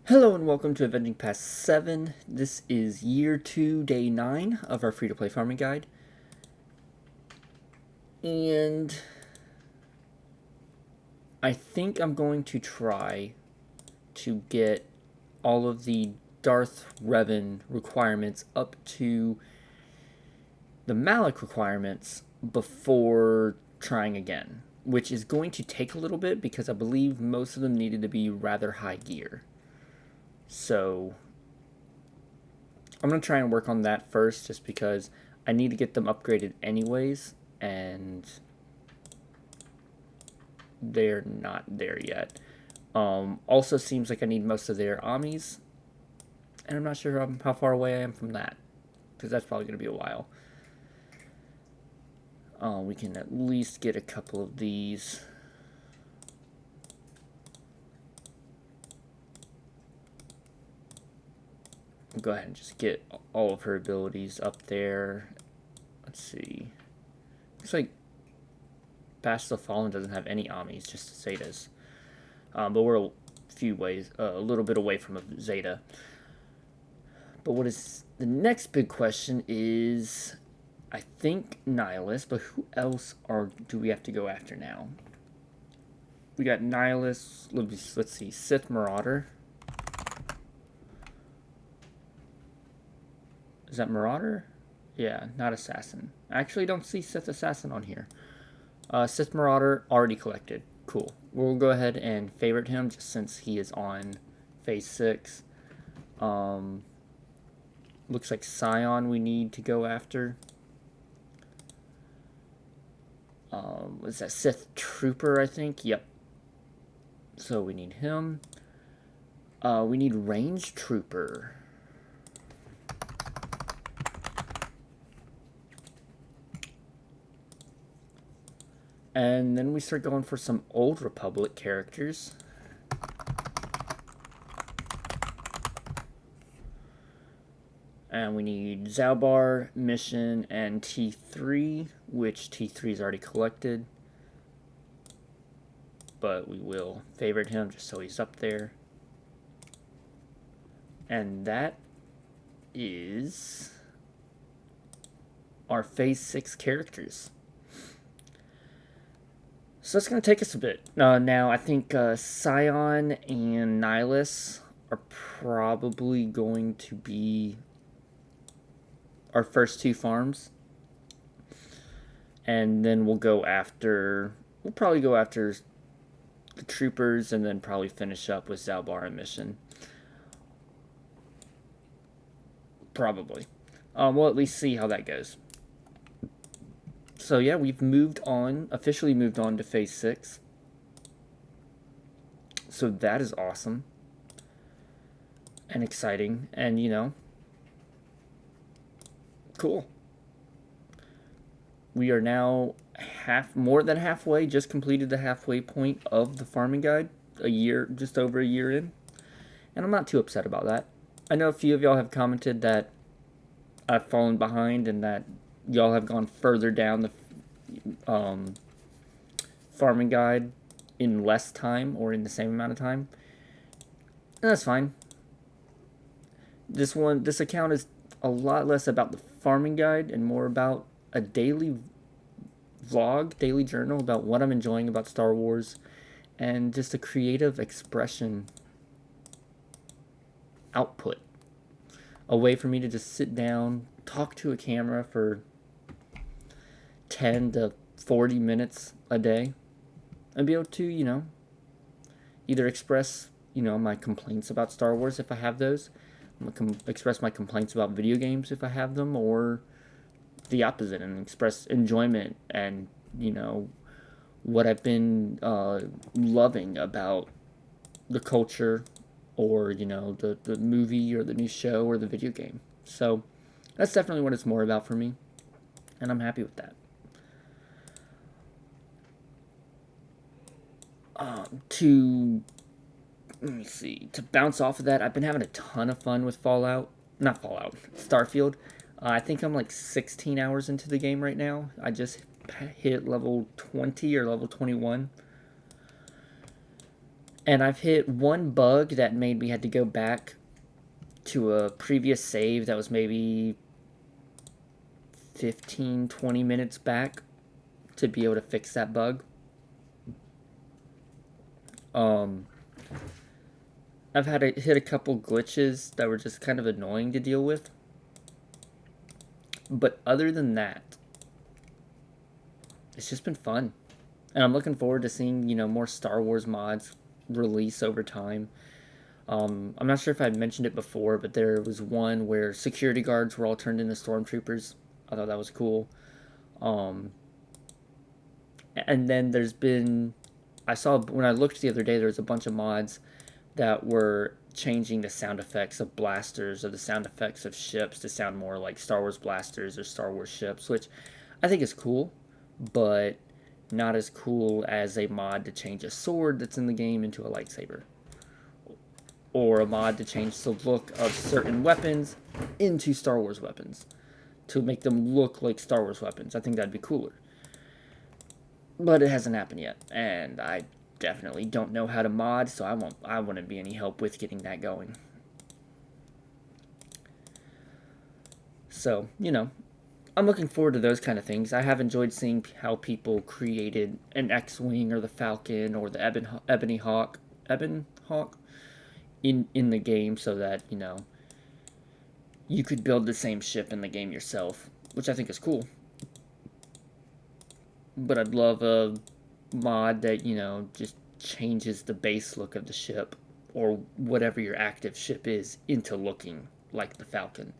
Hello and welcome to Avenging Pass 7. This is year 2, day 9 of our free-to-play farming guide. And I think I'm going to try to get all of the Darth Revan requirements up to the Malik requirements before trying again, which is going to take a little bit because I believe most of them needed to be rather high gear. So I'm going to try and work on that first just because I need to get them upgraded anyways, and they're not there yet. Also seems like I need most of their Amis, and I'm not sure how far away I am from that, because that's probably going to be a while. We can at least get a couple of these. We'll go ahead and just get all of her abilities up there. Let's see. Looks like Bash the Fallen doesn't have any Amis, just Zetas. But we're a few ways, a little bit away from a Zeta. But what is the next big question is, I think Nihilus, but who else do we have to go after now? We got Nihilus, let's see, Sith Marauder. Is that Marauder? Yeah, not Assassin. I actually don't see Sith Assassin on here. Sith Marauder already collected. Cool. We'll go ahead and favorite him just since he is on phase 6. Looks like Scion we need to go after. Is that Sith Trooper, I think? Yep. So we need him. We need Range Trooper. And then we start going for some Old Republic characters. And we need Zalbar, Mission, and T3, which T3 is already collected. But we will favorite him just so he's up there. And that is our phase 6 characters. So that's going to take us a bit. Now, I think Scion and Nihilus are probably going to be our first 2 farms. And then we'll probably go after the Troopers and then probably finish up with Zalbar and Mission. Probably. We'll at least see how that goes. So yeah, we've officially moved on to phase 6. So that is awesome. And exciting. And, cool. We are now more than halfway, just completed the halfway point of the farming guide. Just over a year in. And I'm not too upset about that. I know a few of y'all have commented that I've fallen behind and that y'all have gone further down the farming guide in less time or in the same amount of time. And that's fine. This account is a lot less about the farming guide and more about a daily vlog, daily journal about what I'm enjoying about Star Wars and just a creative expression output. A way for me to just sit down, talk to a camera for 10 to 40 minutes a day and be able to, either express, my complaints about Star Wars if I have those, express my complaints about video games if I have them, or the opposite and express enjoyment and, what I've been loving about the culture or, the movie or the new show or the video game. So that's definitely what it's more about for me, and I'm happy with that. To bounce off of that, I've been having a ton of fun with Starfield. I think I'm like 16 hours into the game right now. I just hit level 20 or level 21. And I've hit one bug that made me had to go back to a previous save that was maybe 15-20 minutes back to be able to fix that bug. I've had to hit a couple glitches that were just kind of annoying to deal with. But other than that, it's just been fun. And I'm looking forward to seeing, more Star Wars mods release over time. I'm not sure if I mentioned it before, but there was one where security guards were all turned into stormtroopers. I thought that was cool. And then there's been... I saw, when I looked the other day, there was a bunch of mods that were changing the sound effects of blasters or the sound effects of ships to sound more like Star Wars blasters or Star Wars ships, which I think is cool, but not as cool as a mod to change a sword that's in the game into a lightsaber, or a mod to change the look of certain weapons into Star Wars weapons to make them look like Star Wars weapons. I think that'd be cooler. But it hasn't happened yet, and I definitely don't know how to mod, so I wouldn't be any help with getting that going. So, I'm looking forward to those kind of things. I have enjoyed seeing how people created an X-Wing or the Falcon or the Ebony Hawk in the game, so that, you could build the same ship in the game yourself, which I think is cool. But I'd love a mod that, just changes the base look of the ship, or whatever your active ship is, into looking like the Falcon.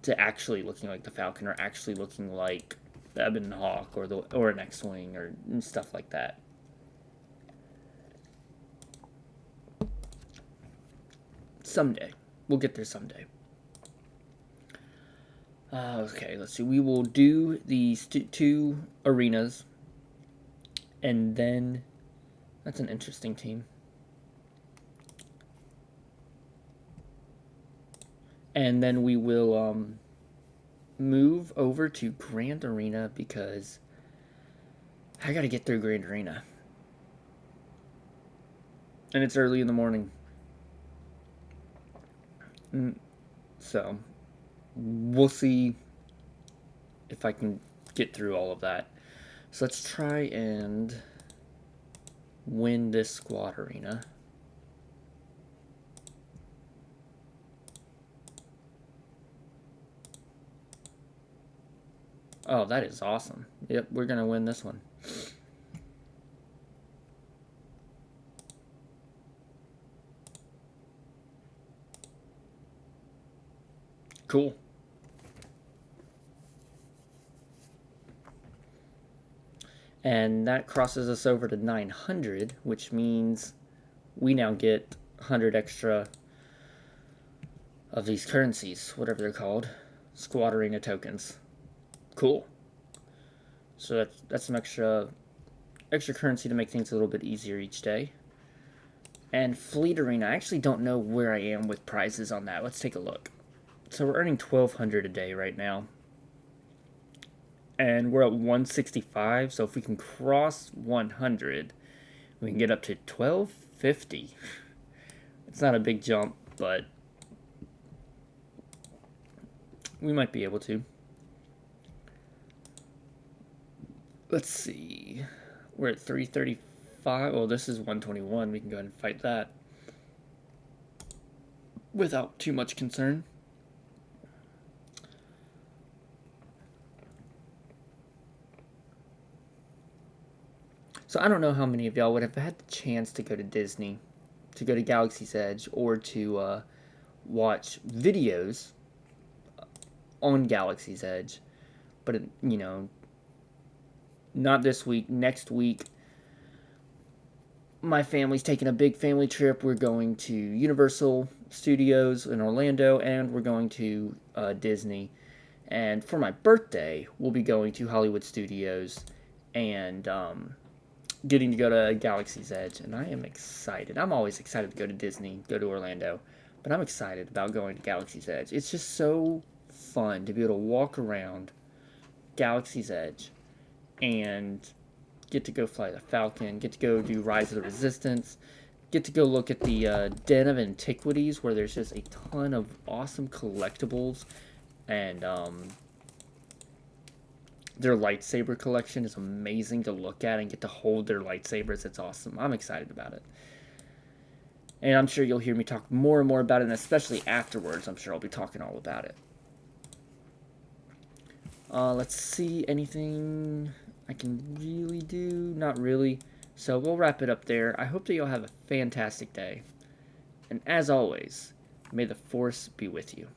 To actually looking like the Falcon, or actually looking like the Ebony Hawk, or an X-Wing, or stuff like that. Someday. We'll get there someday. Okay, let's see. We will do these two arenas, and then that's an interesting team. And then we will move over to Grand Arena, because I gotta get through Grand Arena, and it's early in the morning. So we'll see if I can get through all of that. So let's try and win this squad arena. Oh, that is awesome. Yep, we're going to win this one. Cool. And that crosses us over to 900, which means we now get 100 extra of these currencies, whatever they're called, squad arena tokens. Cool. So that's some extra currency to make things a little bit easier each day. And Fleet Arena, I actually don't know where I am with prizes on that. Let's take a look. So we're earning 1,200 a day right now. And we're at 165, so if we can cross 100, we can get up to 1,250. It's not a big jump, but we might be able to. Let's see. We're at 335. Oh, this is 121. We can go ahead and fight that without too much concern. So I don't know how many of y'all would have had the chance to go to Disney, to go to Galaxy's Edge, or to watch videos on Galaxy's Edge. But, not this week. Next week, my family's taking a big family trip. We're going to Universal Studios in Orlando, and we're going to Disney. And for my birthday, we'll be going to Hollywood Studios and getting to go to Galaxy's Edge. And I am excited. I'm always excited to go to Disney, go to Orlando. But I'm excited about going to Galaxy's Edge. It's just so fun to be able to walk around Galaxy's Edge and get to go fly the Falcon, get to go do Rise of the Resistance, get to go look at the Den of Antiquities, where there's just a ton of awesome collectibles, and their lightsaber collection is amazing to look at and get to hold their lightsabers. It's awesome. I'm excited about it. And I'm sure you'll hear me talk more and more about it, and especially afterwards, I'm sure I'll be talking all about it. Let's see, anything I can really do? Not really. So we'll wrap it up there. I hope that you'll have a fantastic day. And as always, may the Force be with you.